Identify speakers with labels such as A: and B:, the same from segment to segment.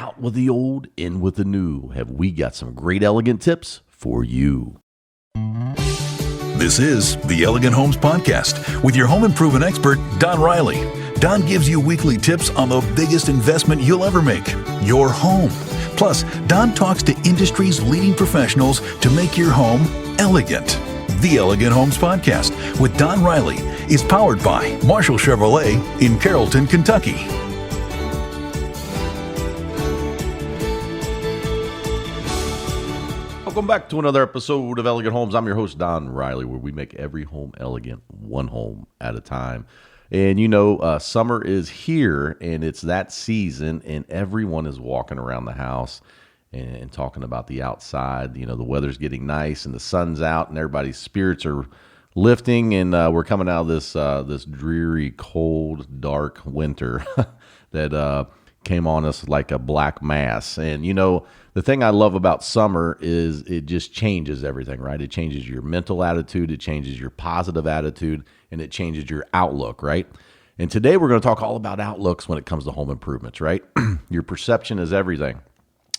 A: Out with the old, in with the new. Have we got some great elegant tips for you?
B: This is the Elegant Homes Podcast with your home improvement expert, Don Riley. Don gives you weekly tips on the biggest investment you'll ever make, your home. Plus, Don talks to industry's leading professionals to make your home elegant. The Elegant Homes Podcast with Don Riley is powered by Marshall Chevrolet in Carrollton, Kentucky.
A: Welcome back to another episode of Elegant Homes. I'm your host, Don Riley, where we make every home elegant, one home at a time. And you know, summer is here, and it's that season, and everyone is walking around the house and talking about the outside. You know, the weather's getting nice, and the sun's out, and everybody's spirits are lifting, and we're coming out of this dreary, cold, dark winter that came on us like a black mass. And you know, the thing I love about summer is it just changes everything, right? It changes your mental attitude, it changes your positive attitude, and it changes your outlook, right? And today we're going to talk all about outlooks when it comes to home improvements, right? Your perception is everything.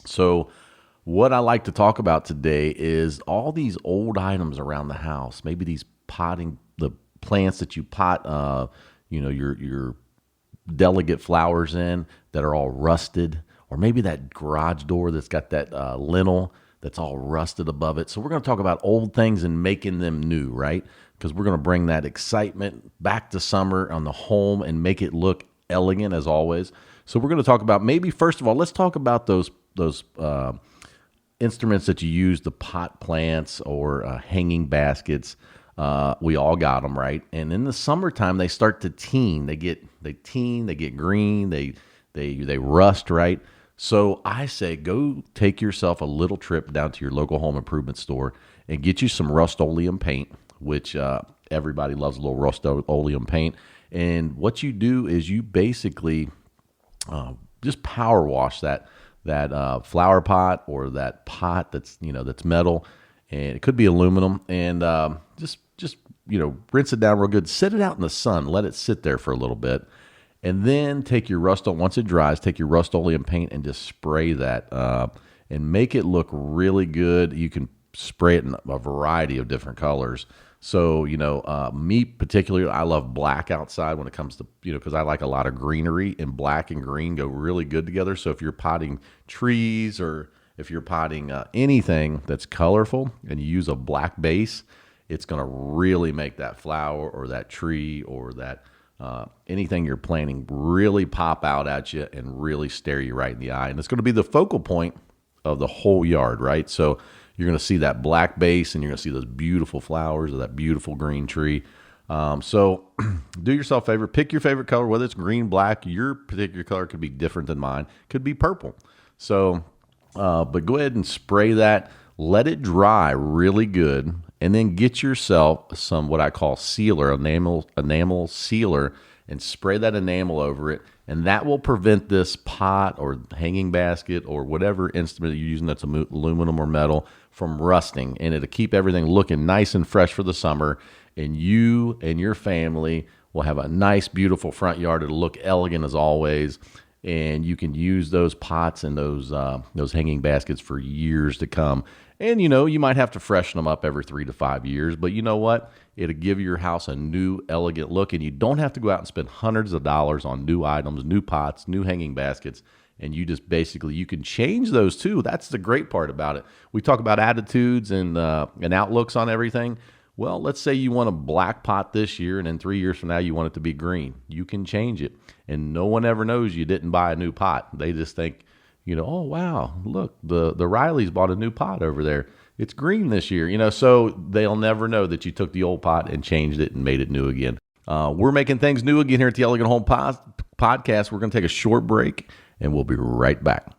A: So what I like to talk about today is all these old items around the house, maybe these the plants that you pot, your delicate flowers in that are all rusted, or maybe that garage door that's got that lintel that's all rusted above it. So we're going to talk about old things and making them new, right? Because we're going to bring that excitement back to summer on the home and make it look elegant as always. So we're going to talk about, maybe first of all, let's talk about those instruments that you use, the pot plants or hanging baskets. We all got them, right? And in the summertime, they start to teen. They get green, they rust, right? So I say go take yourself a little trip down to your local home improvement store and get you some Rust-Oleum paint, which everybody loves a little Rust-Oleum paint. And what you do is you basically just power wash that flower pot or that pot that's metal, and it could be aluminum, and just rinse it down real good. Sit it out in the sun, let it sit there for a little bit. And then take your once it dries, take your Rust-Oleum paint and just spray that and make it look really good. You can spray it in a variety of different colors. So, me particularly, I love black outside when it comes to, because I like a lot of greenery, and black and green go really good together. So if you're potting trees or if you're potting anything that's colorful and you use a black base, it's going to really make that flower or that tree or that anything you're planting really pop out at you and really stare you right in the eye. And it's going to be the focal point of the whole yard, right? So you're going to see that black base and you're going to see those beautiful flowers or that beautiful green tree. So do yourself a favor, pick your favorite color, whether it's green, black. Your particular color could be different than mine. Could be purple. So, but go ahead and spray that. Let it dry really good. And then get yourself some what I call sealer, enamel sealer, and spray that enamel over it. And that will prevent this pot or hanging basket or whatever instrument you're using that's aluminum or metal from rusting. And it'll keep everything looking nice and fresh for the summer. And you and your family will have a nice, beautiful front yard. It'll look elegant as always. And you can use those pots and those hanging baskets for years to come. And, you might have to freshen them up every 3 to 5 years, but you know what? It'll give your house a new, elegant look, and you don't have to go out and spend hundreds of dollars on new items, new pots, new hanging baskets, and you just basically, you can change those too. That's the great part about it. We talk about attitudes and outlooks on everything. Well, let's say you want a black pot this year, and then 3 years from now, you want it to be green. You can change it, and no one ever knows you didn't buy a new pot. They just think, oh, wow, look, the Rileys bought a new pot over there. It's green this year, so they'll never know that you took the old pot and changed it and made it new again. We're making things new again here at the Elegant Home Podcast. We're going to take a short break, and we'll be right back.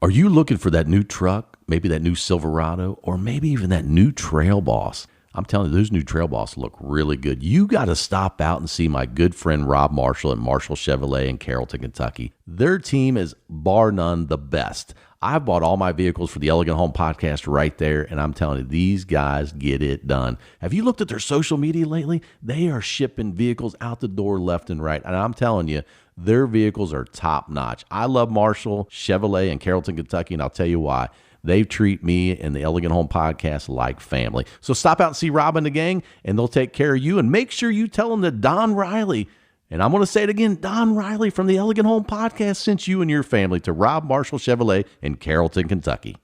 A: Are you looking for that new truck, maybe that new Silverado, or maybe even that new Trail Boss? I'm telling you, those new Trail Boss look really good. You got to stop out and see my good friend Rob Marshall at Marshall Chevrolet in Carrollton, Kentucky. Their team is bar none the best. I bought all my vehicles for the Elegant Home Podcast right there, and I'm telling you, these guys get it done. Have you looked at their social media lately? They are shipping vehicles out the door left and right, and I'm telling you, their vehicles are top notch. I love Marshall, Chevrolet, and Carrollton, Kentucky, and I'll tell you why. They treat me and the Elegant Home Podcast like family. So stop out and see Rob and the gang, and they'll take care of you. And make sure you tell them that Don Riley, and I'm going to say it again, Don Riley from the Elegant Home Podcast sent you and your family to Rob Marshall Chevrolet in Carrollton, Kentucky.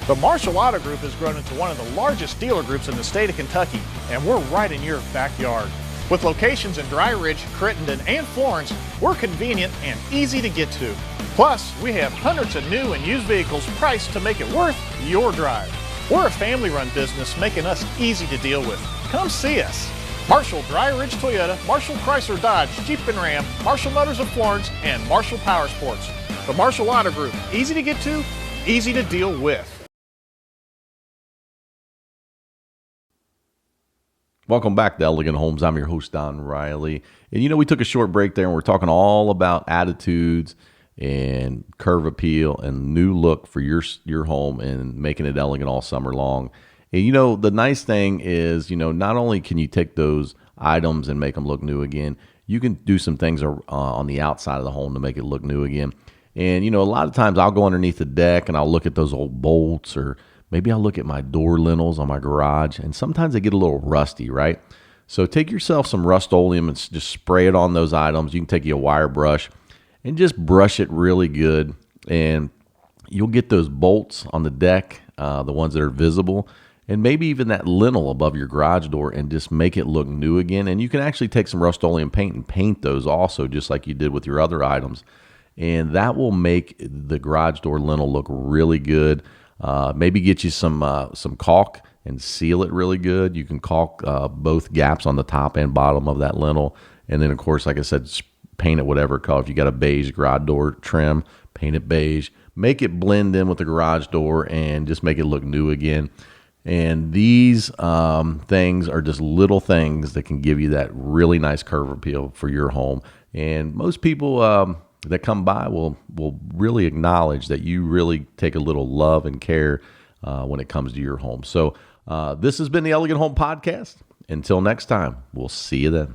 C: The Marshall Auto Group has grown into one of the largest dealer groups in the state of Kentucky, and we're right in your backyard. With locations in Dry Ridge, Crittenden, and Florence, we're convenient and easy to get to. Plus, we have hundreds of new and used vehicles priced to make it worth your drive. We're a family-run business, making us easy to deal with. Come see us. Marshall Dry Ridge Toyota, Marshall Chrysler Dodge, Jeep and Ram, Marshall Motors of Florence, and Marshall Power Sports. The Marshall Auto Group, easy to get to, easy to deal with.
A: Welcome back to Elegant Homes. I'm your host, Don Riley. And we took a short break there and we're talking all about attitudes and curb appeal and new look for your home and making it elegant all summer long. And the nice thing is, not only can you take those items and make them look new again, you can do some things on the outside of the home to make it look new again. And, a lot of times I'll go underneath the deck and I'll look at those old bolts, or maybe I'll look at my door lintels on my garage, and sometimes they get a little rusty, right? So take yourself some Rust-Oleum and just spray it on those items. You can take a wire brush and just brush it really good, and you'll get those bolts on the deck, the ones that are visible, and maybe even that lintel above your garage door, and just make it look new again. And you can actually take some Rust-Oleum paint and paint those also, just like you did with your other items, and that will make the garage door lintel look really good. Maybe get you some caulk and seal it really good. You can caulk both gaps on the top and bottom of that lintel. And then, of course, like I said, paint it whatever color. If you got a beige garage door trim, paint it beige. Make it blend in with the garage door and just make it look new again. And these things are just little things that can give you that really nice curb appeal for your home. And most people that come by will really acknowledge that you really take a little love and care when it comes to your home. So this has been the Elegant Home Podcast. Until next time, we'll see you then.